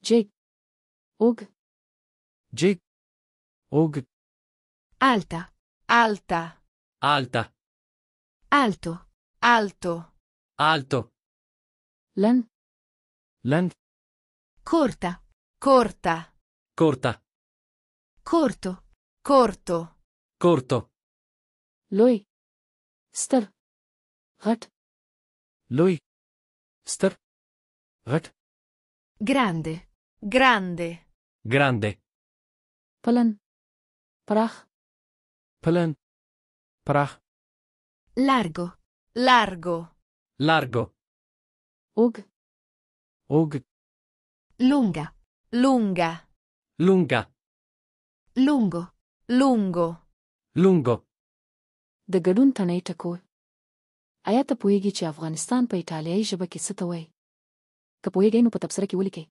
جګ اوږ جګ اوږ alta, alta, alta alto, alto, alto لنډ لنډ corta, corta, corta corto, corto, corto لوی ستر غټ لوی ستر غټ grande, grande, grande پلن پراخ پلن پراخ largo, largo, largo اوږ اوږ lunga, lunga, lunga lungo, lungo. lungo د ګډون تڼۍ ټکول. آیا ته پوهېږې چې افغانستان په ایټالیایي ژبه کې څه ته وایي؟ که پوهېږئ نو په تبصره کې ولیکئ.